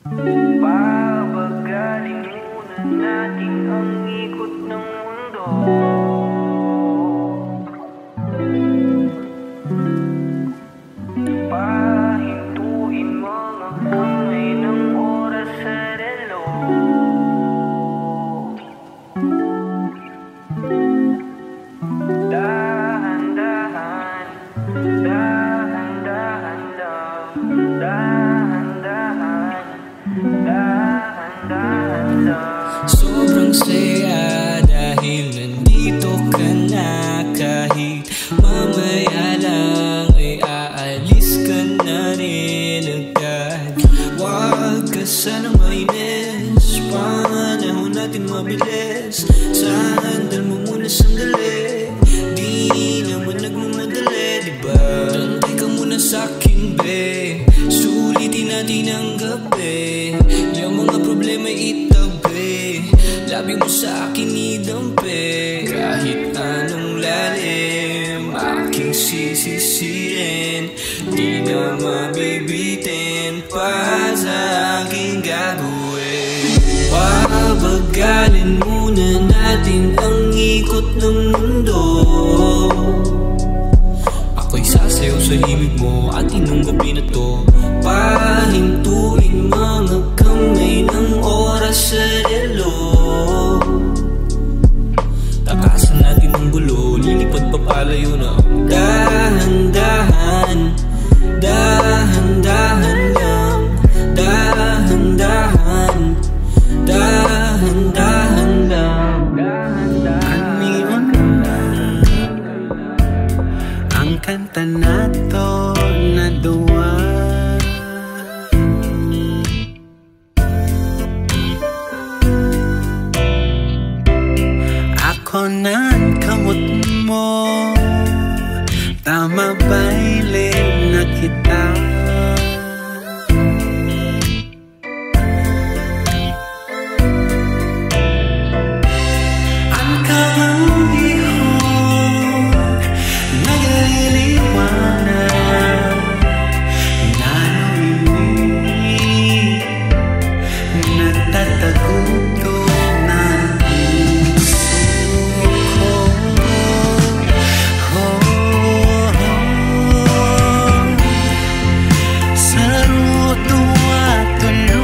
Papagalin muna natin ang ikot ng mundo. Pahintuin mga kamay ng oras sa relo. Dahan-dahan, dahan-dahan lang. Dahan-dahan, dahan-dahan lang. Sobrang saya dahil nandito ka na. Kahit mamaya lang ay aalis ka na rin agad. Huwag ka sanang mainis, panahon natin mabilis. Sandal mo muna sandali, di naman nagmamadali, diba? Tantay ka muna sa'kin, be. Sulitin natin ang gabi. Yung mga problema itabi, labi mo sa akin idampi. Kahit anong lalim aking sisisirin, di na mabibitin pa sa aking gagawin. Pabagalin muna natin ang ikot ng mundo. Ako'y sasayaw sa himig mo at inong gabi na to. Pahintuin mga kamay ng oras sa relo. Takasan natin ang gulo, lilipad papalayo na. Dahan-dahan, dahan-dahan lang. Dahan-dahan, dahan-dahan lang. Aniwan ang kanta na to na duwa. Ako na'y kamot mo, tama ba'y na kita? Ang kahangihon nagliliwanag, nanoinig, natatagutom ng puso ko. Sarudo at tulong,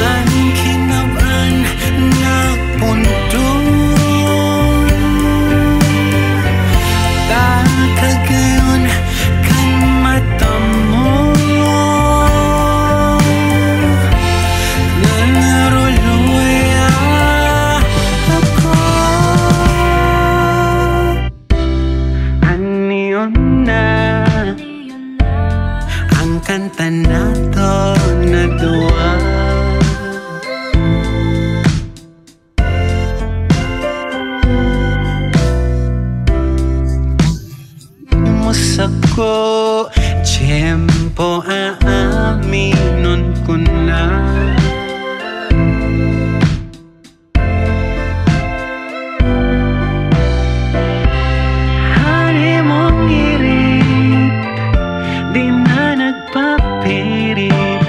ang kinaban nagpuntong. Takagayon kan mata mo, nanaruluya ako. Aniyon na ang kanta na to na duwa. Musa ko, tiyempo aaminon ko na. Hari mong ngirit, di na nagpapirit.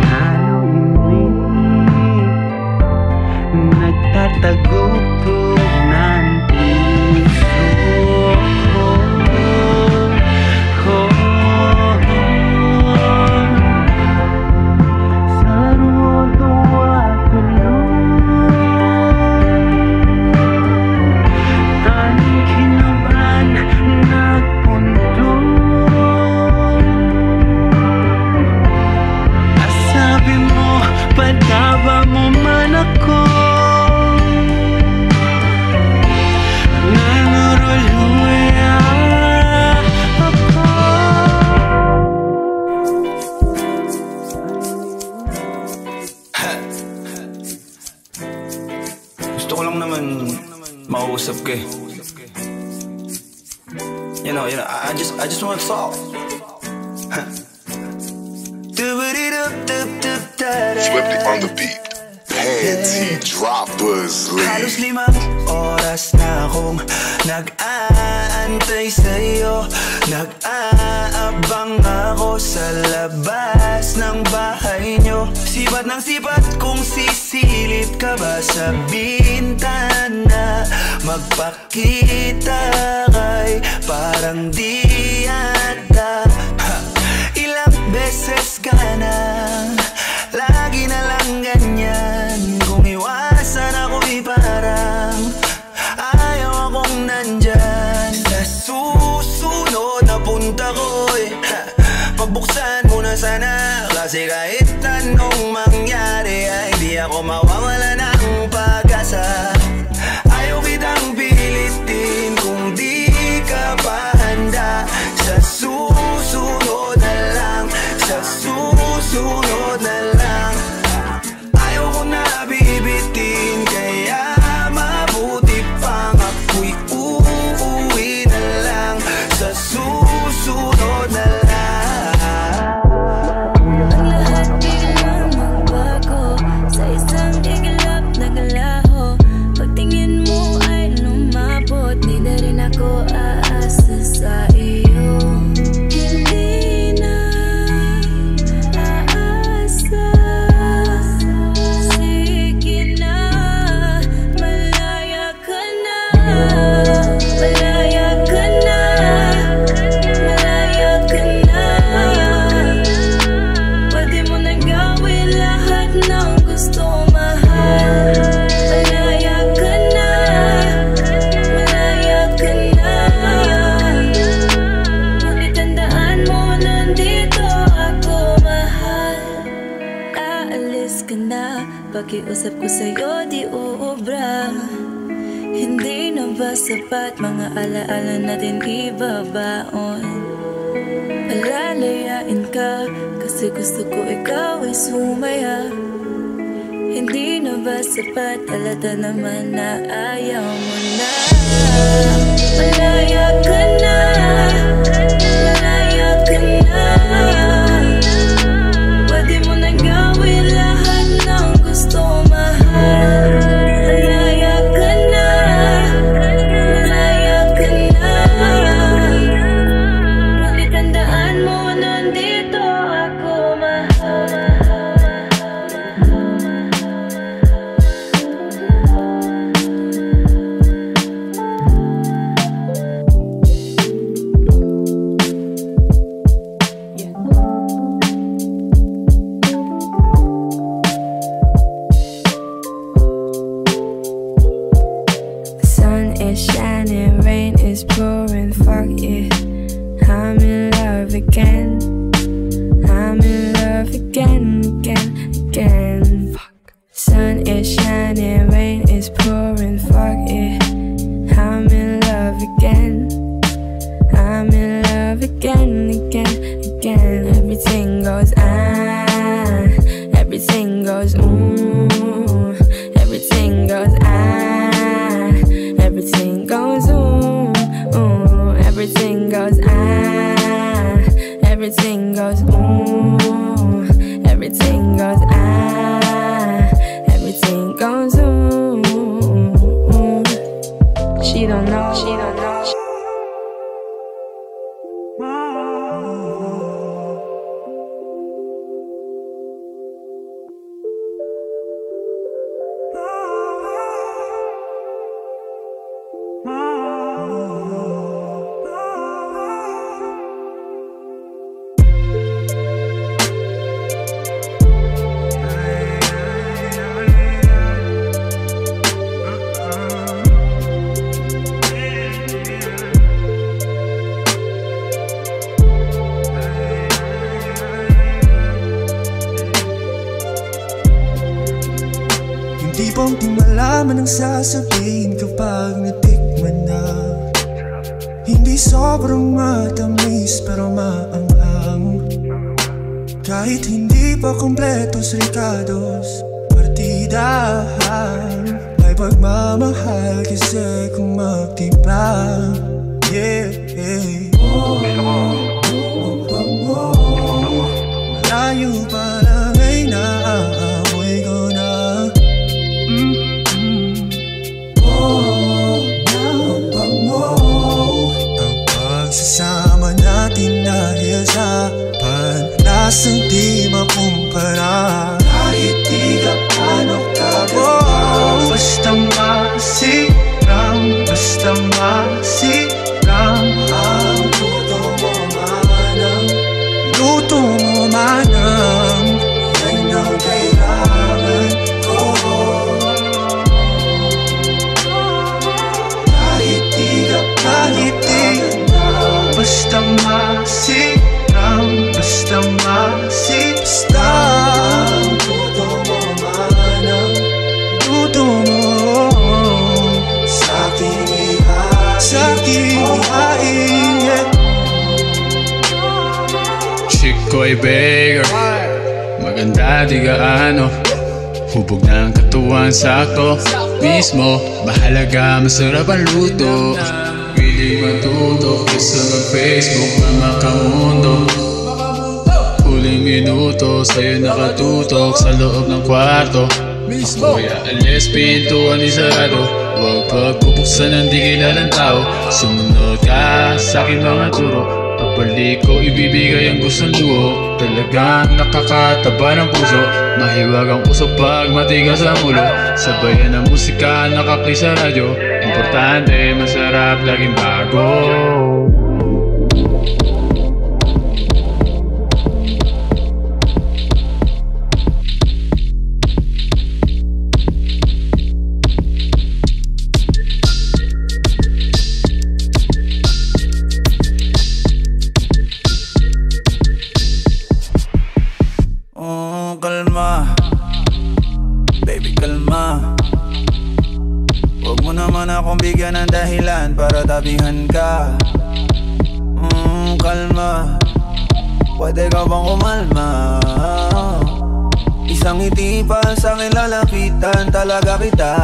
Nanoinig, nagtatagutom ng puso ko. Sarudo at tulong, ang kinaban nagpuntong. Sabi mo, pagkaba mo man ako, nanuruluya ako. Gusto ko lang naman mausap ka eh. You know, I just want to talk. Swifty on the beat. Panty droppers Halos lead. 5 oras na akong nag-aantay sa'yo, nag-aabang bang ako sa labas ng bahay nyo? Sipat ng sipat kung sisilip ka ba sa bintana? Magpakita kay parang di yata. Ilang beses ka na, lagi na lang ganyan. Kung iwasan ako'y parang ayaw akong nandyan. Sa susunod na punta ko'y pagbuksan mo na sana, kasi kahit anong mangyari ay di ako mawawala ng pag-asa. Ayaw kitang pilitin kung di ka pa handa. Sa susunod na lang, sa susunod na lang. Ayaw ko na bibitin, kaya mabuti pang ako'y uuwi na lang. Sa susunod na lang. Ang lahat biglang magbago, sa isang iglap naglaho. Pagtingin mo ay lumabot, di na rin ako aasa sa iyo. Hindi na aasa. Sige na, malaya ka na. Malaya ka na. Malaya ka na. Pwede mo nang gawin lahat ng gusto, mahal. Malaya ka na. Malaya ka na. Ngunit tandaan mo, nandito ako, mahal. Aalis ka na, pakiusap ko sa'yo di uubra. Hindi na ba sapat mga alaala natin ibabaon? Palalayain ka, kasi gusto ko ikaw ay sumaya. Hindi na ba sapat, halata naman na ayaw mo na. Malaya ka na. Malaya ka na. Pwede mo nang gawin lahat ng gusto, mahal. Malaya ka na. Malaya ka na. Ngunit tandaan mo, nandito ako, mahal. The sun is shining, rain is pouring, fuck it. I'm in love again. I'm in love again, again. Fuck. Sun is shining, rain is pouring, fuck it. I'm in love again. I'm in love again, again. Everything goes everything goes everything goes everything goes everything goes everything goes everything goes everything goes She don't know, she don't know. Hindi bang di malaman ang sasabihin kapag natikman na? Hindi sobrang matamis pero maanghang. Kahit hindi pa kompletos Ricardo's partidahan, may pagmamahal kasi kung magtimpla. Yeah, yeah. Malayo pa lang ay naaamoy ko na. Ang pagsasama natin dahil usapan Lasang di makumpara kahit di gaano kaganda. Basta masiram, basta masiram. Ang luto mo manang, luto mo manang, yan ang kailangan ko. Kahit di gaganda, basta masiram, basta basta ang luto mo manang, luto mo sa'king ihain, yeah. Chick ko ay beggar, maganda di gaano. Hubog ng katuwang sakto mismo, mahalaga masarap ang luto. Piling matuto kaysa mag-Facebook na makamundo. Huling minuto sa'yo nakatutok sa loob ng kwarto. Ako'y aalis, pintuan isarado. Huwag pagpupuksan ng di kilalang tao. Sumunod ka sa'king mga turo. Pagbalik ko ibibigay ang gustong luho. Talagang nakakataba ng puso. Mahiwag ang puso pag matigas ang ulo. Sabayan ng musika nakaplay sa radyo. Importante, masarap, laging bago. Kalma, baby kalma. Huwag mo naman akong bigyan ng dahilan para tabihan ka. Kalma, pwede ka bang kumalma? Isang ngiti pa sa'kin lalapitan talaga kita.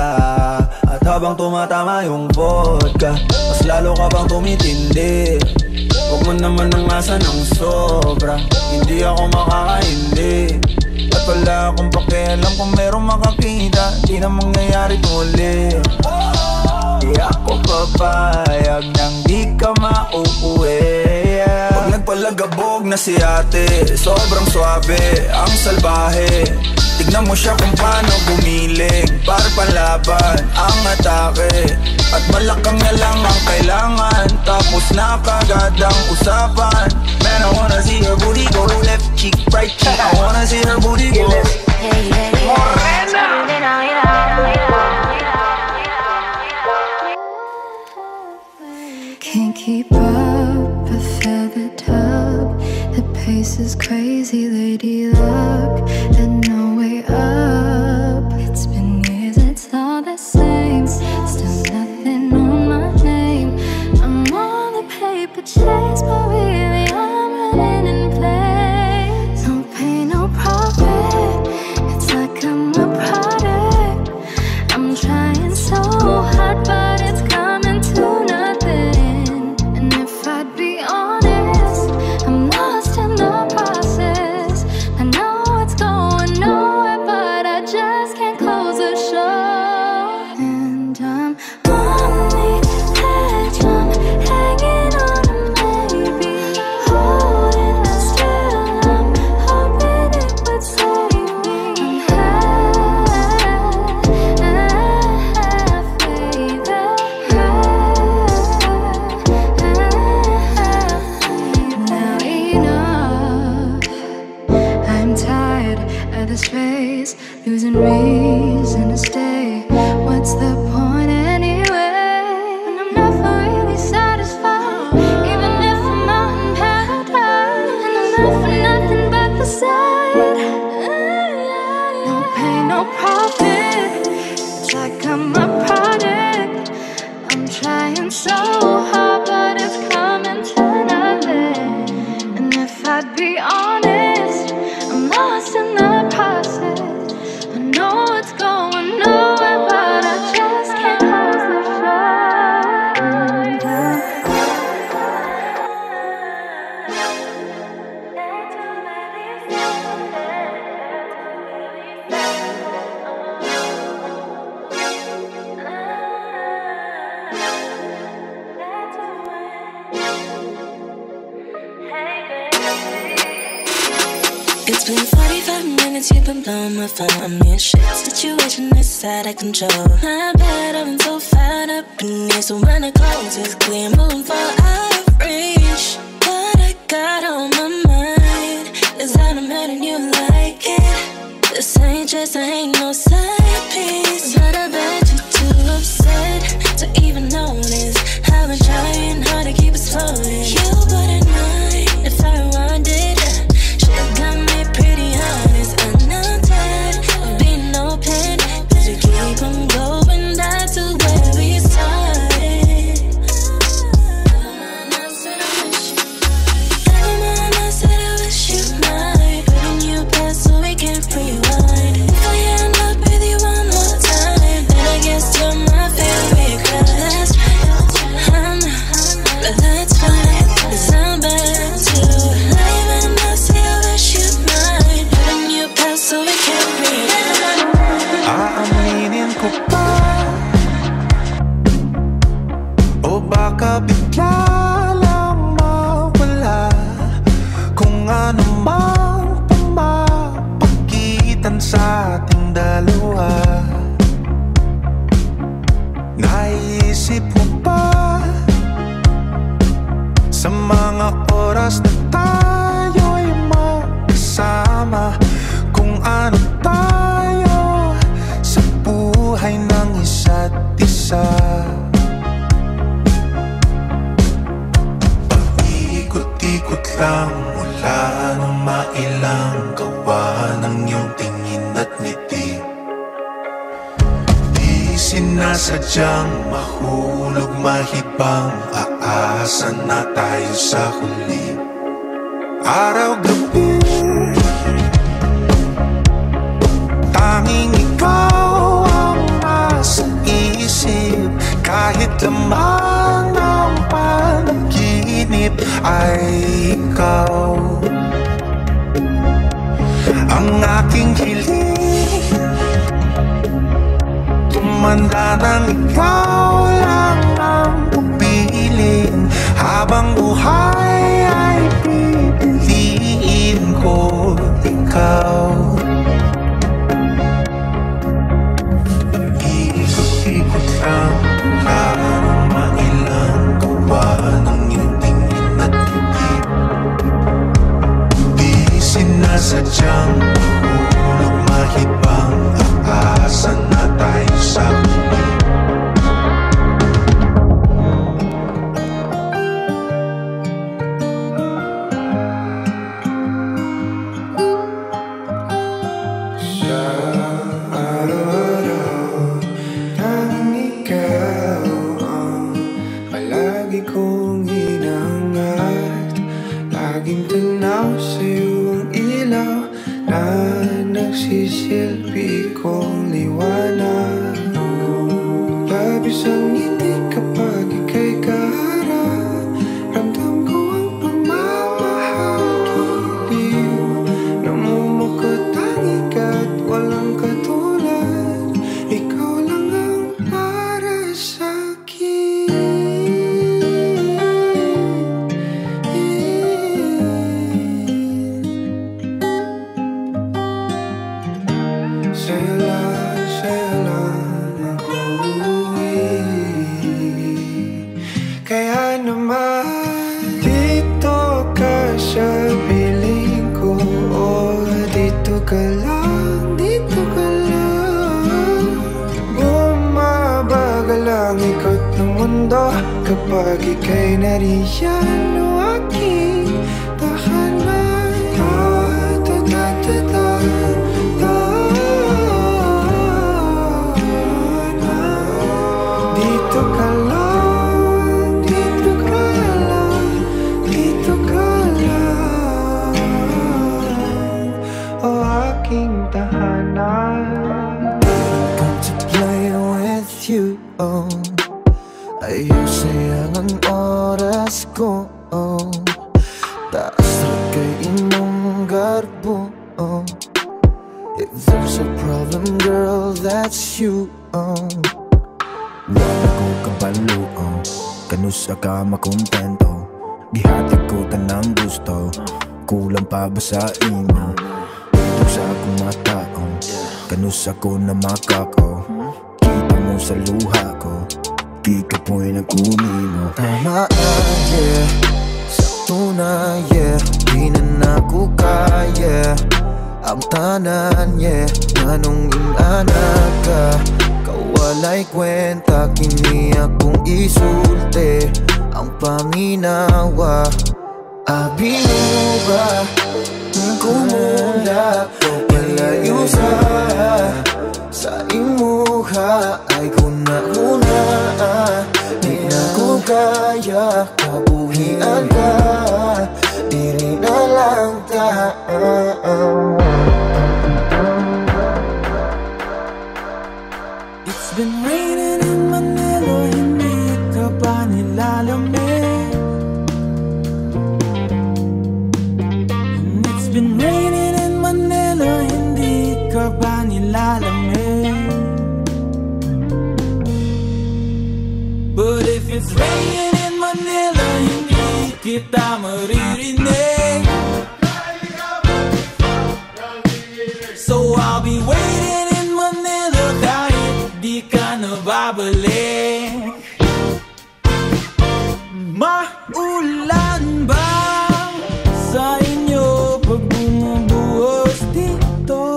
At habang tumatama yung vodka, mas lalo ka bang tumitindi. Huwag mo naman ang asa ng sobra, hindi ako makakaindi. At wala akong pakialam kung merong makakita, di na mangyayari muli. Di ako papayag nang di ka mauuwi. Pag nagpalagabog na si ate, sobrang swabe, ang salbahe. Tignan mo siya kung paano gumiling, para panlaban ang atake. At malakang na lang ang kailangan, tapos na kagad ang usapan. Man, I wanna see her booty go left cheek, right cheek. I wanna see her booty go Morena. Can't keep up, a feather tub. The pace is crazy, lady luck, and no way up. It's been years, it's all the same. Still nothing on my name. I'm on the paper chase, but really I'm running in place. No pain, no profit. It's like I'm a product. I'm trying so hard, but it's coming to nothing. And if I'd be honest, I'm lost in the process. I know it's going nowhere, but I just can't close the show. And I'm on the edge, I'm hanging on a maybe, holding still, I'm hoping it would save me. Now enough, I'm tired of this race, losing reason to stay. What's the point anyway? When I'm never really satisfied, even if I'm out in paradise, and I'm out for nothing but the side. No pain, no profit. It's like I'm a product. I'm trying so hard, but it's coming to nothing. And if I'd be honest, I'm lost in the process. I know it's going nowhere, but I just can't close the show. It's been 45 minutes, you've been blowing my phone. I'm in shit situation that's out of control. My bad, I've been so fed up in here. So when I close, it's clear, moving far out of reach. What I got on my mind is that I'm letting you like it. This ain't just, I ain't no side piece. But I bet you're too upset to even notice. I've been trying hard to keep it floating. You wouldn't mind if I rewind it. Shit got me pretty honest. I'm not tired of being open, cause we keep on going back to where we started. Never mind, I said I wish you might. Putting you past so we can't rewind. If I end up with you one more time, then I guess you're my favorite crush. I'm not, but that's fine, cause I'm back to life. And I say I wish you might. Putting you past so we can't rewind. Aaminin ko pa o baka bigla lang mawala kung ano mang pumapagitan sa ating dalawa. Naisip mo ba sa mga oras na tayo'y magkasama kung ano tayo sa buhay ng isa't isa? Paikot-ikot lang mula nang mailang gawa ng iyong tingin at ngiti. Di sinasadyang mahulog mahibang, aasa na tayo sa huli. Araw-gabi tanging ikaw ang nasa isip. Kahit lamang ng panaginip ay ikaw ang aking hiling. Tumanda nang ikaw lang ang pupiling. Habang buhay ay pipiliin ko ikaw. Ikot-ikot lang mula nang mailang gawa ng iyong tingin at ngiti. Di sinasadyang mahulog mahibang, aasa na tayo sa huli. Nagsisilbi kong liwanag. Labis ang ngiti kapag ika'y kaharap. Ramdam ko ang pagmamahal, giliw. Namumukot ang ikat, walang katulad. Ikaw lang ang para sa'kin. Sa'yo lang ako kaya naman dito ka sa piling ko. Oh, dito ka lang, dito ka lang. Bumabagal ang ikot ng mundo kapag ika'y nariyan. O aking tahanan. Dito ka lang, dito ka lang, dito ka lang. O aking tahanan. Come to play with you, oh. Ayusin ang oras ko, oh. Taas kay imong garbo, oh. If there's a problem, girl, that's you, oh. Wala ko kabalo, oh. Kanusa ka makontento. Gihatid ko tanang gusto. kulang pa ba sa imo? Dito sa akong mata, kanus ako na makako. Kita mo sa luha ko, di ka po'y nag-umimo. Tama, yeah, sakto na, yeah, di na ako kaya. Ang tanan, yeah, nanong inanak ka. Kawalay kwenta, kini akong isulti. Ang paminawa, abi mo ba kumula o palayo sa imuha? Ay kuna-kuna, di na ko kaya kabuhian ka, diri na lang ta. It's been raining in Manila, hindi ka ba nilalamig? It's been raining in Manila, hindi ka ba nilalamig? But if it's raining in Manila, hindi kita maririnig. So I'll be waiting in Manila kahit di ka na babalik. Maulan ba sa inyo pag bumubuhos dito?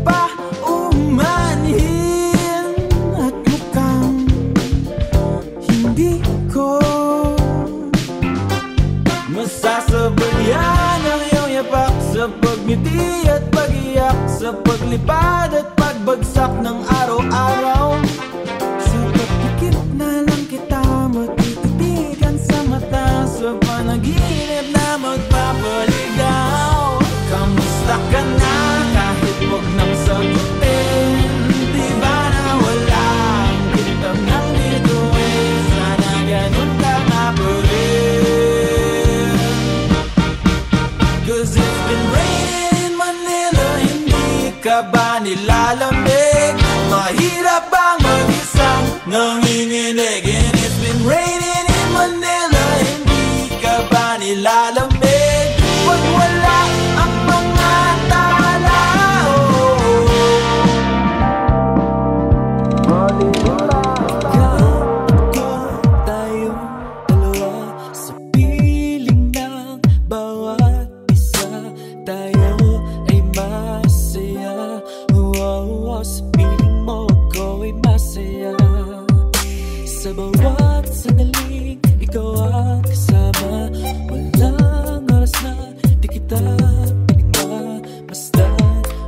Paumanhin at mukhang hindi ko masasabayan ang iyong yapak sa pagngiti at pag-iyak, sa paglipad at pagbagsak ng araw-araw. Sa pagpikit na lang kita matititigan sa mata, sa panaginip na magpapaligaw. Kamusta ka na kahit huwag nang sagutin? Di ba na wala ang kitang nandito eh? Sana ganun ka nga pa rin. 'Cause it's been raining in Manila, hindi ka ba nilalamig? Mahirap bang mag-isang nanginginig? And it's been raining in Manila, hindi ka ba nilalamig? Pag wala ang mga tao, tayo dalawa sa piling ng bawat isa. Tayo ay masaya, sa piling mo ako ay masaya. Sa bawat sandaling ikaw ang kasama, walang oras na di kita pinigma. Basta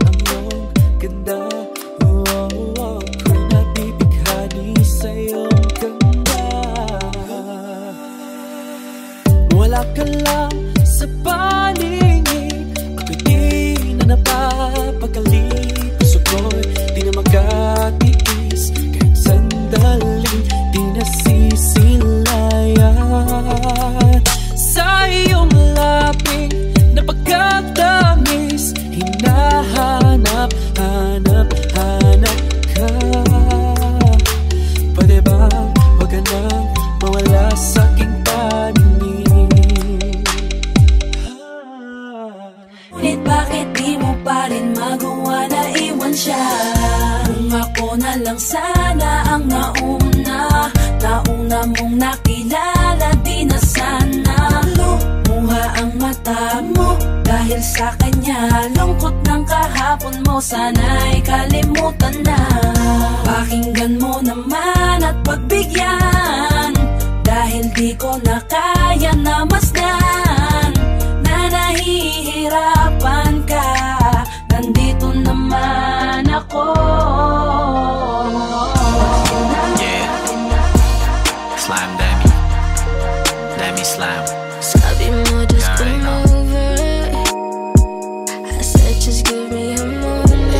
ang iyong ganda, ako'y nabibighani sa iyong ganda. Wala ka lang sa paningin, ako'y di na napapagaling. Puso ko'y di na magkatiis, kahit sandaling di nasisilayan. Sa iyong laping na pagkatamis, hinahanap, hanap ka. Pwede ba wag ka nang mawala sa aking paningin? Ngunit bakit di mo pa rin magawa na iwan siya? Kung ako na lang sana ang nauna mong nakilala, di na sana lumuha ang mata mo dahil sa kanya. Lungkot ng kahapon mo, sana'y kalimutan na. Pakinggan mo naman at pagbigyan, dahil di ko na kaya na masdan na nahihirapan ka. Nandito naman ako. Yeah, Slime Demi Slime. Sabi mo just come over, I said just give me a moment.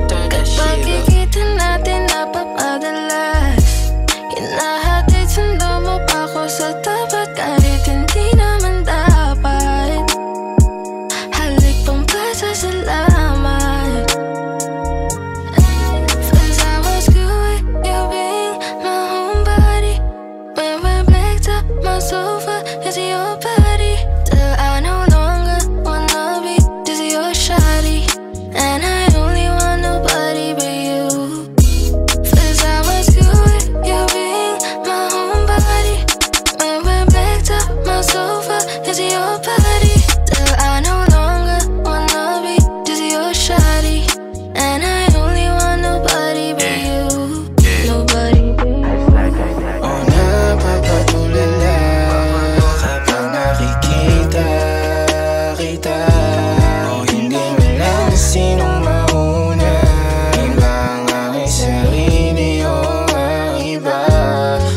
Kapag kikita natin napapadalas, hinahatid sundo mo pa ako sa is your body that I no longer wanna be. This is your shawty, and I only want nobody but you. First I was good, you being my homebody. When we're backed up my sofa, is your body that I no longer wanna be. This is your shawty, and I only want nobody but you. Nobody but you. Oh, napapatulala kapag nakikita kita. Oh, hindi mo lang sinong mauna. Iba ang aking sarili o ang iba.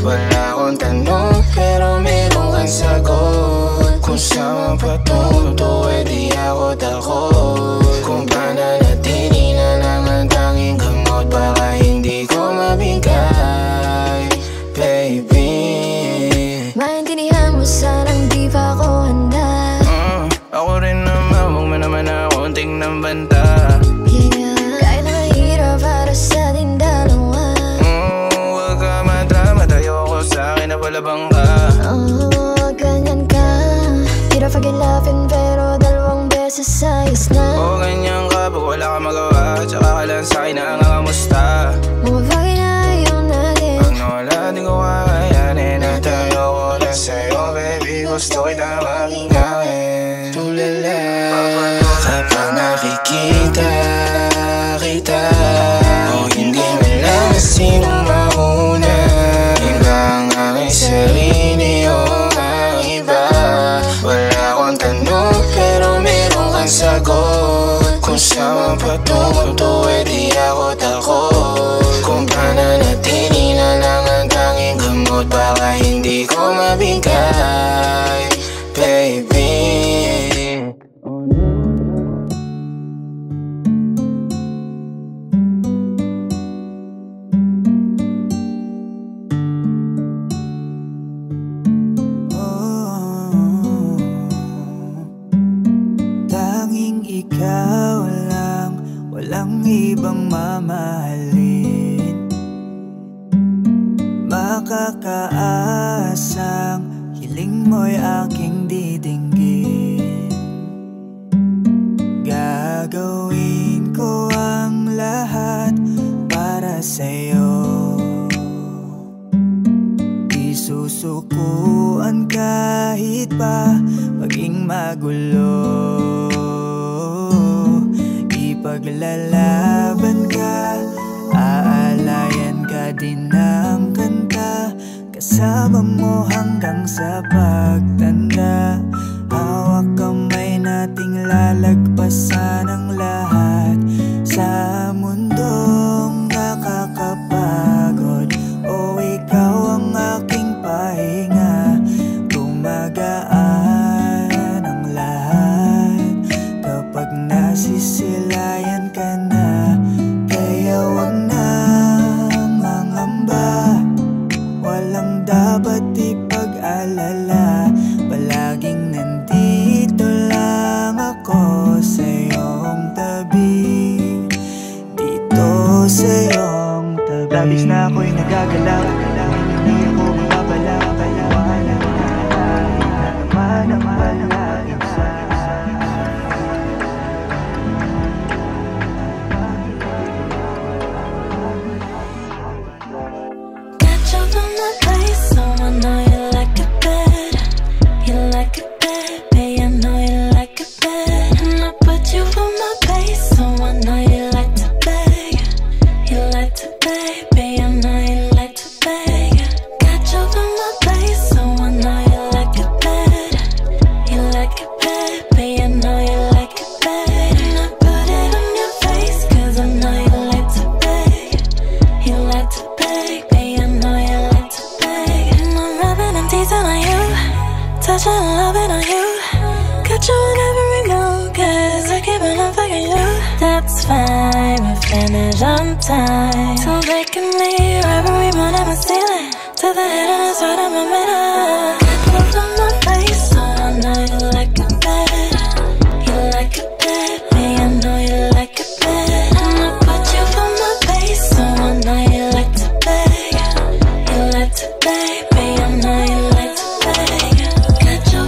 Wala akong tanong pero meron kang sagot. Kung saan patunto eh di ako takot. Kung pananatili na lang ang tanging gamot para hindi ko mabigay, baby. Maintindihan mo sanang di pa ako handa. Ako rin naman, huwag mo naman akong tingnan banta. Kahit mahirap para sa ating dalawa. Huwag ka madrama, tayo ko sa akin na palabang ka. Ganyan ka. Hirap pag-ilapin pero dalawang beses ayos na. Ganyan ka, pag wala ka magawa. Tsaka ka lang sa'kin na ang kamusta. Mga bagay na ayaw natin. Pag nawala, di ko kakayanin. At tayo ko lang sa'yo, baby. Gusto kita maging akin. Tulala kapag nakikita kita. Oh, hindi mo lang sinong mauna. Iba ang aking sarili o ang iba. Wala akong tanong pero meron kang sagot. Kung saan patunto eh di ako takot. Kung pananatili na lang ang tanging gamot baka hindi ko mabigay, baby. Tanging ikaw lang, walang ibang mamahalin. Makakaasang hiling mo'y aking didinggin. Gagawin ko ang lahat para sa'yo. Isusukuan kahit pa maging magulo. Ipaglalaban ka, aalayan ka din ng kanta. Kasama mo hanggang sa pagtanda. Hawak kamay nating lalagpasan ang lahat. Sa mundong nakakapagod, o ikaw ang aking pahinga. Gumagaan ang lahat kapag nasisilayan ka na. Kaya wag nang mangamba, walang dapat ipag-alala. Palaging nandito lang ako sa iyong tabi. Dito sa iyong tabi. Labis na ako'y nagagalaw, hindi ako mababala. Wala naman ang palaging sa Got you from the place, so I know you like it bad. You like it bad, babe, I know you like it bad. And I put you from my place, so I know you like to beg. You like to beg, babe, I know you like to beg. Got you from my place, so I know you like it bad. You like it bad, babe, I know you like it bad. And I put it on your face, cause I know you like to beg. You like to beg, babe, I know you like to beg. And I'm rubbing and teasing on you, touching and loving on you. Got you in every mood, cause I keep on fucking you. That's fine, we finish on time. So they can leave every morning my ceiling to the head and it's right in my middle. Got you on my face, so I know you like it bad. You like it bad, babe, I know you like it bad. And I put you on my face, so I know you like to beg. You like to beg, babe, I know you like to beg. Got you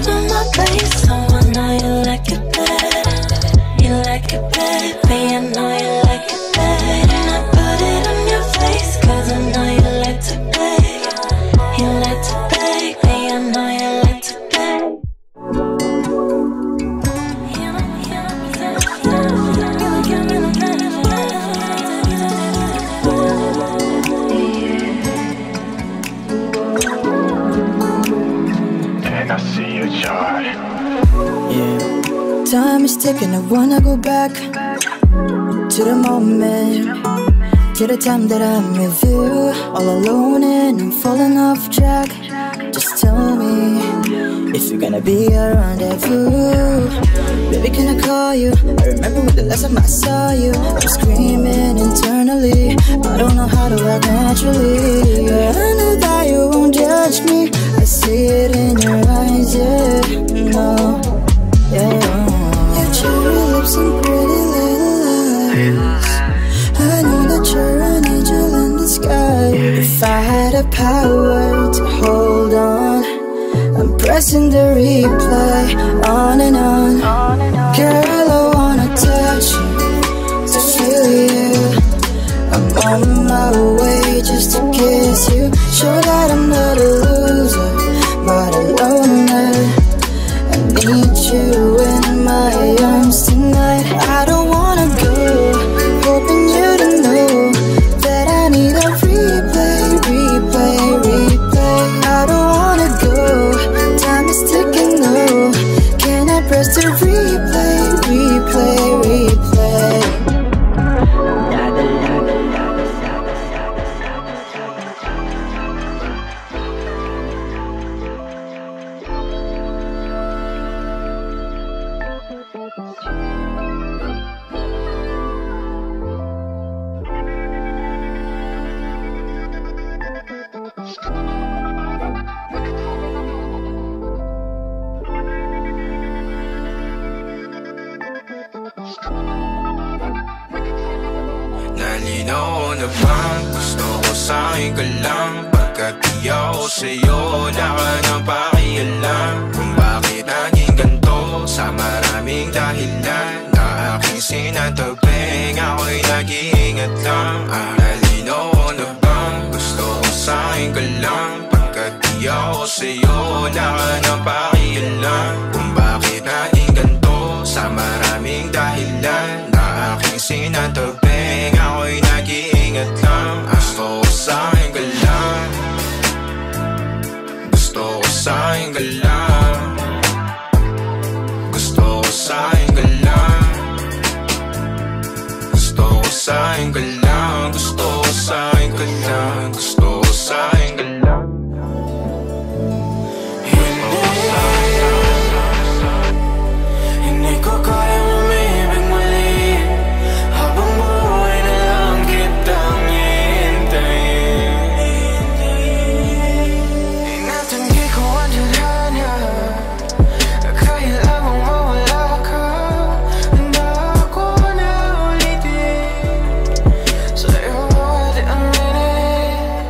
I see your chart. Yeah. Time is ticking, I wanna go back to the moment, to the time that I'm with you, all alone and I'm falling off track. Just tell me if you're gonna be a rendezvous. Baby, can I call you? I remember when the last time I saw you, I'm screaming internally. I don't know how to act naturally. Yeah, I know that you won't judge me. I see it in your eyes, yeah. No, yeah. Your cherry lips and pretty little lies. I know that you're an angel in the sky. If I had a power to hold on, I'm pressing the replay on and on. Girl, I wanna touch you, to feel you. I'm on my way just to kiss you. Show that I'm not a loser, but a loner. I need you in my arms tonight. I don't wanna go, hoping you to know that I need a replay, replay, replay. I don't wanna go, time is ticking, no. Can I press the replay, replay, replay? Nalinaw na bang gusto ko sa'yo ka lang? Pagkat di ako sa'yo, wala ka nang pakialam. Kung bakit naging ganito, sa maraming dahilan na aking sinataping, ako'y nag-iingat lang. Nalinaw na bang gusto ko sa'yo ka lang? Pagkat di ako sa'yo, wala ka nang pakialam. Kung bakit naging ganito, sa maraming dahilan na aking sinataping, ako'y nag-iingat lang. Gusto ko sa'yo ka lang, gusto ko sa'yo ka lang, gusto ko sa'yo ka lang, gusto ko sa'yo ka lang, gusto ko sa'yo ka lang, gusto ko sa'yo ka lang. Hindi ko kayang umibig muli, habang buhay na lang kitang hihintayin. Inatanggi ko ang tadhana, kaya lamang mawala ka. Handa ako na ulitin sa'yo at aminin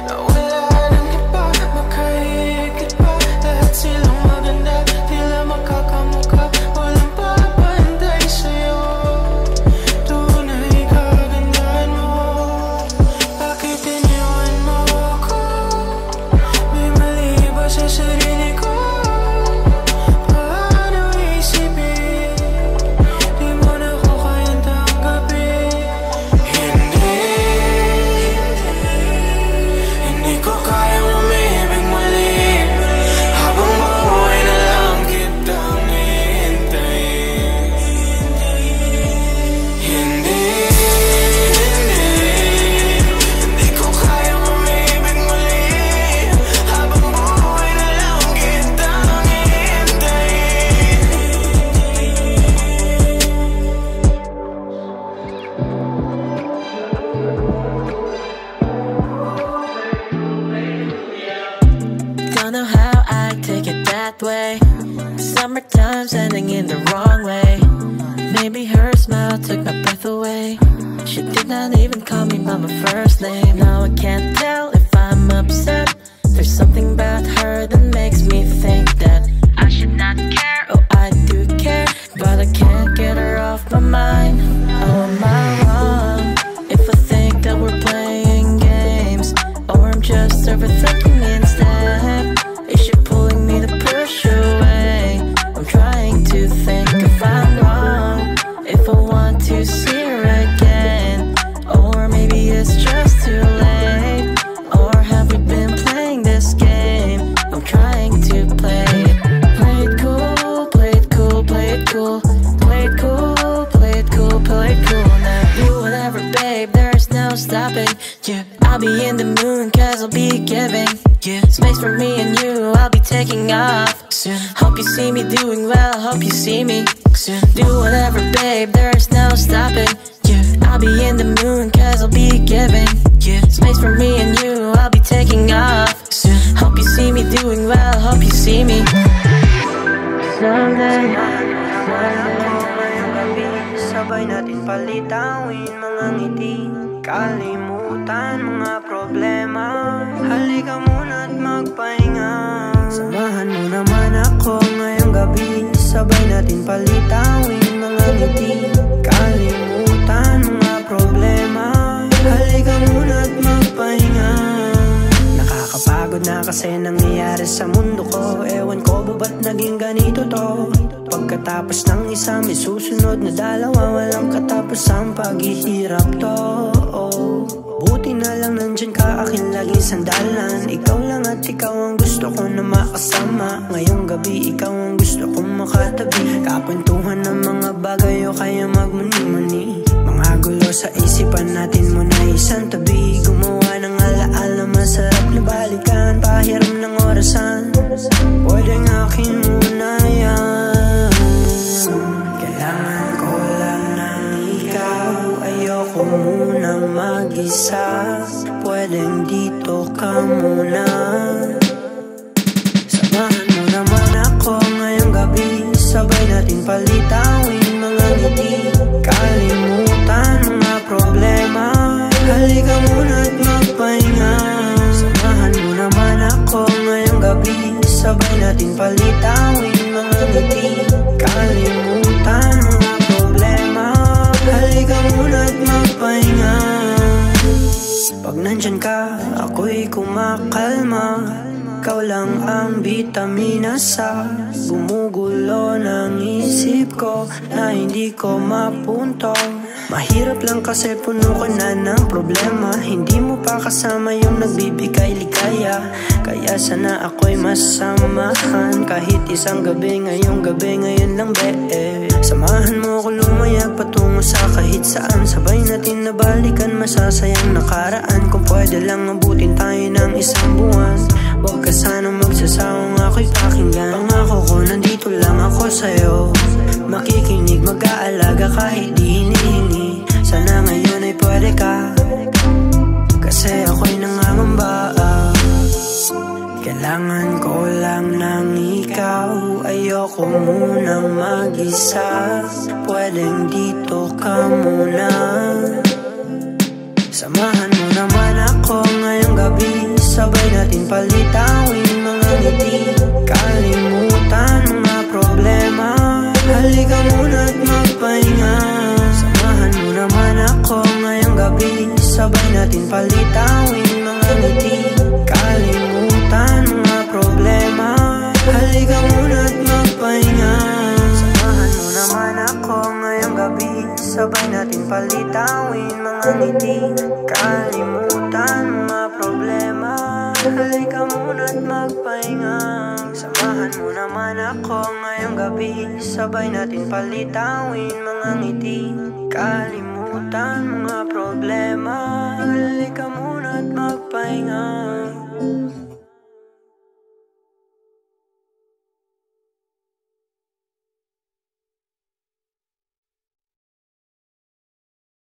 na wala nang iba makahigit pa. Lahat silang maganda, tila magkakamukha, walang papantay sa'yo. Tunay kagandahan mo, bakit iniwan mo ako? May mali ba sa sarili ko? Paano isipin, di mo na ko kayang tanggapin? Hindi ko kayang umibig muli, habang buhay na lang kitang hihintayin. Hindi ko kayang umibig muli, habang buhay na lang kitang hihintayin. Don't know how I take it that way. Summertime's ending in the wrong way. Maybe her smile took my breath away. She did not even call me by my first name. Now I can't tell if I'm upset. There's something about her that makes me think that I should not care. Oh, I do care, but I can't get her off my mind. Oh, am I wrong if I think that we're playing games, or I'm just overthinking instead? Is she pulling me to push away? I'm trying to think if I'm wrong, if I want to see her again, or maybe it's just too late. Or have we been playing this game I'm trying to play? taking off soon. Hope you see me doing well, hope you see me soon. Do whatever, babe, there's no stopping. I'll be in the moon, cause I'll be giving space for me and you, I'll be taking off soon. Hope you see me doing well, hope you see me someday. Ngayong gabi, sabay natin palitawin mga ngiti. Kalimutan mga problema. Halika muna at magpahinga. Samahan mo naman ako ngayong gabi, sabay natin palitawin mga ngiti. Kalimutan mga problema. Halika muna at magpahinga. Nakakapagod na kasi nangyayari sa mundo ko. Ewan ko ba ba't naging ganito to? Pagkatapos ng isa may susunod na dalawa. Walang katapos ang paghihirap to. Buti na lang nandyan ka, akin laging sandalan. Ikaw lang at ikaw ang gusto ko na makasama. Ngayong gabi ikaw ang gusto kong makatabi. Kakwentuhan ng mga bagay o kaya magmuni-muni. Mga gulo sa isipan natin muna isang tabi. Gumawa ng alaala masarap na balikan. Pahiram ng orasan, pwedeng akin muna yan. Kailangan ko lang ng ikaw. Ayoko munang mag-isa. Pwedeng dito ka muna. Samahan mo naman ako ngayong gabi, sabay natin palitawin mga ngiti. Kalimutan mga problema. Halika muna at magpahinga. Samahan mo naman ako ngayong gabi, sabay natin palitawin mga ngiti. Kalimutan mga problema. Halika muna at magpahinga. Pag nandyan ka, ako'y kumakalma. Ikaw lang ang bitamina sa gumugulo ng isip ko na hindi ko mapunto. Mahirap lang kasi puno ka na ng problema. Hindi mo pa kasama yung nagbibigay ligaya. Kaya sana ako'y masamahan kahit isang gabi. Ngayong gabi, ngayon lang be. Samahan mo ako lumayag patungo sa kahit saan. Sabay natin nabalikan masasayang nakaraan. Kung pwede lang abutin tayo ng isang buwan. Huwag ka sanang magsasawang ako'y pakinggan. Pangako ko nandito lang ako sa'yo. Makikinig, mag-aalaga kahit di hinihingi. Sana ngayon ay pwede ka, kasi ako'y nangangamba. Kailangan ko lang ng ikaw. Ayoko munang mag-isa. Pwedeng dito ka muna. Samahan mo naman ako ngayong gabi, sabay natin palitawin mga ngiti. Kalimutan mga problema. Halika muna at magpahinga. Samahan mo naman ako ngayong gabi, sabay natin palitawin mga ngiti. Kalimutan mga problema. Halika muna at magpahinga. Samahan mo naman ako ngayong gabi, sabay natin palitawin mga ngiti. Kalimutan mga problema. Halika muna at magpahinga. Samahan mo naman ako ngayong gabi, sabay natin palitawin mga ngiti. Kalimutan mga problema. Halika muna at magpahinga.